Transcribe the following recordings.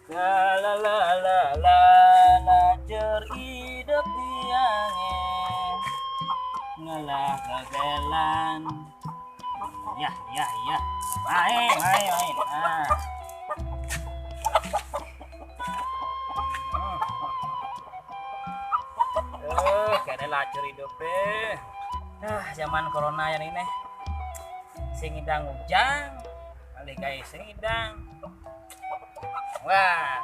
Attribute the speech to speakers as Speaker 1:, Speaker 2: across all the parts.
Speaker 1: La la la la la la cer hidup tiange ngelah kegelan. Ya ya ya. Main main main. Nah. Kayaknya lacur hidup deh. Zaman corona yang ini sing ngidang ujang kali guys sing ngidang. Wah.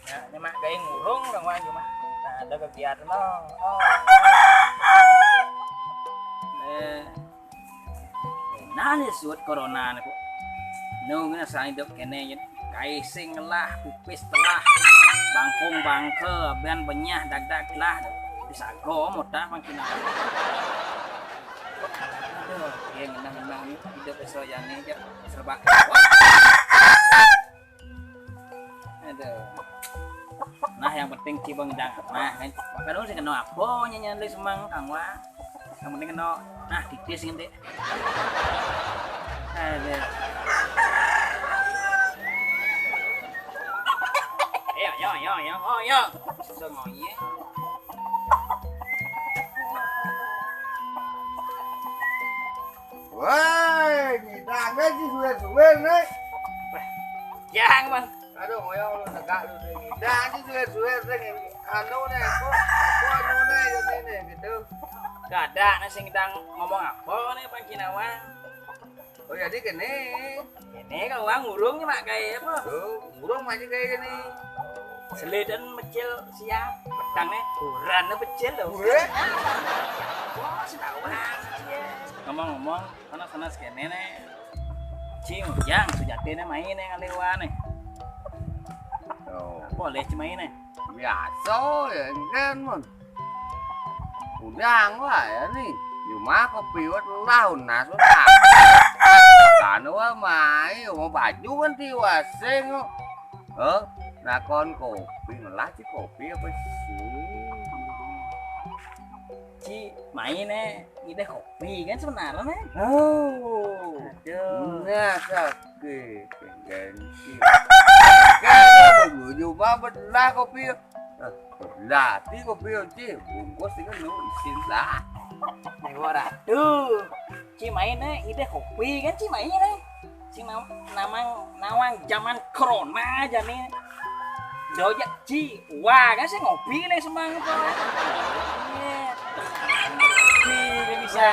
Speaker 1: Ya, nyemak gaya ngurung dong wah cuma. Nah, ada kegiatan lo. Nah, ini suat corona nih, Bu. Nunggu sa hidup kene gaya sing lah pupis telah bangkung bangke ben benyah dag-dag lah bisa go modah makin aduh ya ngenang-ngenang hidup iso yani aja serba kawat aduh nah yang penting cibeng dang nah maka dong sih kena apa nyanyi lagi semang kangwa yang penting kena nah titis ini aduh yo semuanya
Speaker 2: Woi, ngidang sih suwe-suwe nih.
Speaker 1: Jangan bang.
Speaker 2: Aduh, ngoyo lu negak lu deh. Ngidang sih suwe-suwe nih. Anu nih, kok anu nih ini gitu.
Speaker 1: Gak ada nasi ngidang ngomong apa nih Pak Kinawang.
Speaker 2: Oh jadi gini.
Speaker 1: Ini kan uang ngurungnya mak kayak apa?
Speaker 2: Tuh, ngurung masih kayak gini.
Speaker 1: Seleden mecil siap. Pedangnya urannya pecil loh.
Speaker 2: Gue?
Speaker 1: Wah, senawang. Ngomong-ngomong, sana sekene nih. Cing, ujang, sujatine main nih ngaliwan nih.
Speaker 2: Oh,
Speaker 1: Boleh main nih.
Speaker 2: biasa ya kan mon. Udang lah ya nih. Cuma kopi wat laun nasu tak. Kan wa mai mau baju kan tiwaseng. Nakon kopi ngelah sih kopi apa sih?
Speaker 1: Ci, main nih. Ide kopi kan sebenarnya nih.
Speaker 2: Oh,
Speaker 1: Aduh.
Speaker 2: nah sakit gengsi. Kan cuma belah kopi. Belah ti kopi aja bungkus tinggal lu isin lah.
Speaker 1: Ora. Tuh. Ci main nih ide kopi kan ci main nih. Si nawang zaman corona aja nih. Doyak ci, wah kan saya ngopi nih semangat. Iya. Bisa.